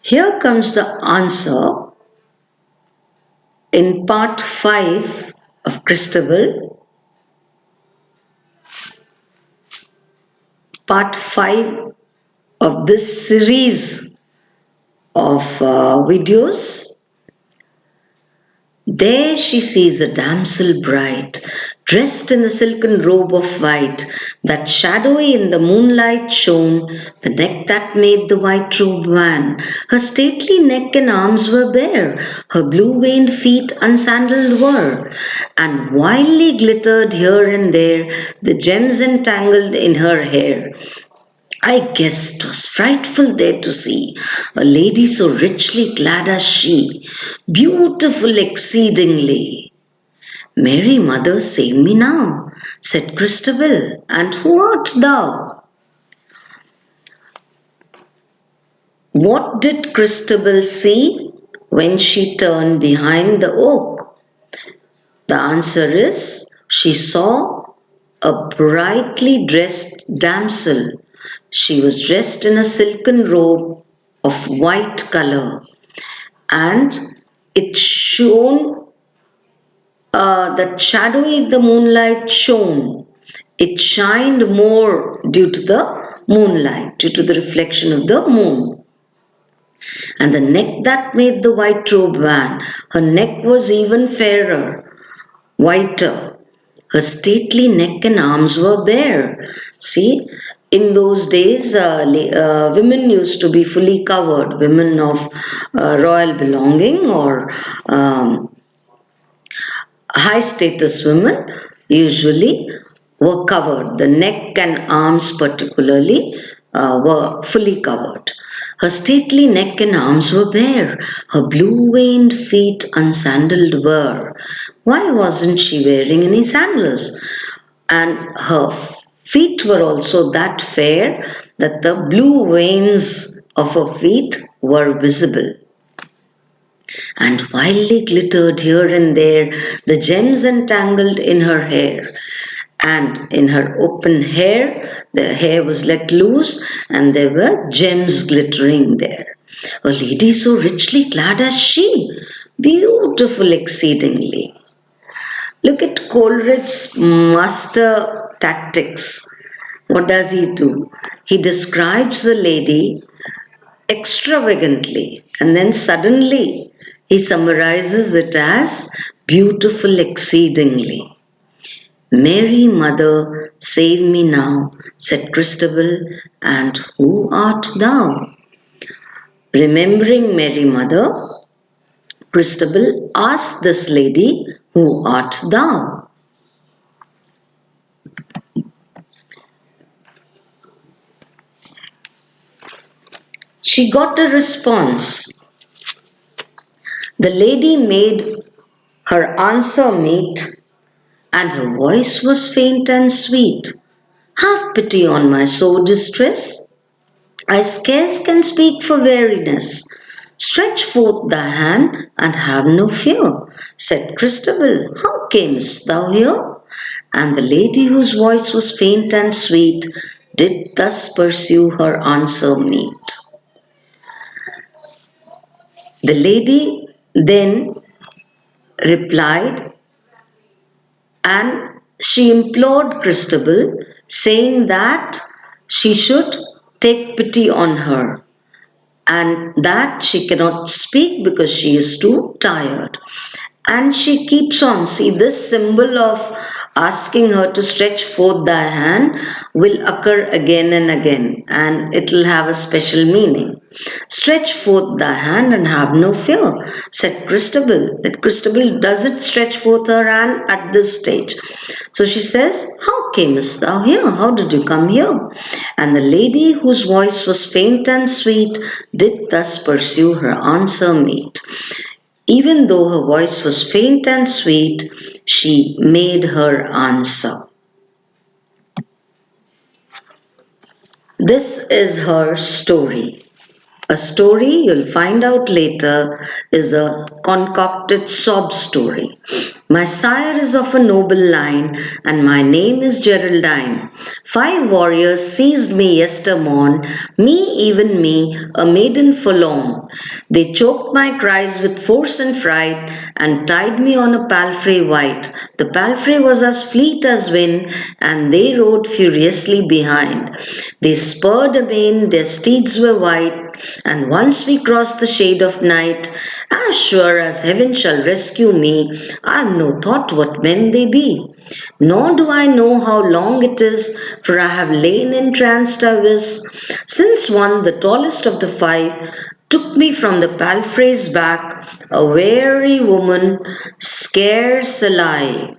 Here comes the answer in part 5 of Christabel. Part 5 of this series of videos. There she sees a damsel bright, dressed in the silken robe of white, that shadowy in the moonlight shone, the neck that made the white robe wan. Her stately neck and arms were bare, her blue-veined feet unsandaled were, and wildly glittered here and there the gems entangled in her hair. I guess 'twas frightful there to see a lady so richly clad as she, beautiful exceedingly. Mary, mother, save me now, said Christabel, and who art thou? What did Christabel see when she turned behind the oak? The answer is she saw a brightly dressed damsel. She was dressed in a silken robe of white color, and it shone, that shadowy the moonlight shone. It shined more due to the moonlight, due to the reflection of the moon. And the neck that made the white robe wan, her neck was even fairer, whiter. Her stately neck and arms were bare. See, in those days, women used to be fully covered, women of royal belonging or high status women usually were covered. The neck and arms, particularly, were fully covered. Her stately neck and arms were bare, her blue veined feet unsandaled were. Why wasn't she wearing any sandals? And her feet were also that fair that the blue veins of her feet were visible. And wildly glittered here and there the gems entangled in her hair. And in her open hair, the hair was let loose, and there were gems glittering there. A lady so richly clad as she, beautiful exceedingly. Look at Coleridge's master tactics. What does he do? He describes the lady extravagantly, and then suddenly he summarizes it as beautiful exceedingly. Mary, mother, save me now, said Christabel, and who art thou? Remembering Mary, mother, Christabel asked this lady, who art thou? She got a response. The lady made her answer meet, and her voice was faint and sweet. Have pity on my sore distress. I scarce can speak for weariness. Stretch forth thy hand and have no fear, said Christabel. How camest thou here? And the lady, whose voice was faint and sweet, did thus pursue her answer meet. The lady then replied, and she implored Christabel, saying that she should take pity on her and that she cannot speak because she is too tired. And she keeps on. See, this symbol of asking her to stretch forth thy hand will occur again and again, and it will have a special meaning. Stretch forth thy hand and have no fear, said Christabel. That Christabel doesn't stretch forth her hand at this stage. So she says, how camest thou here? How did you come here? And the lady, whose voice was faint and sweet, did thus pursue her answer meet. Even though her voice was faint and sweet, she made her answer. This is her story. A story, you'll find out later, is a concocted sob story. My sire is of a noble line, and my name is Geraldine. 5 warriors seized me yestermorn, me, even me, a maiden forlorn. They choked my cries with force and fright, and tied me on a palfrey white. The palfrey was as fleet as wind, and they rode furiously behind. They spurred amain, their steeds were white, and once we crossed the shade of night, as sure as heaven shall rescue me, I've no thought what men they be. Nor do I know how long it is, for I have lain entranced, I wis, since one, the tallest of the 5, took me from the palfrey's back, a weary woman, scarce alive.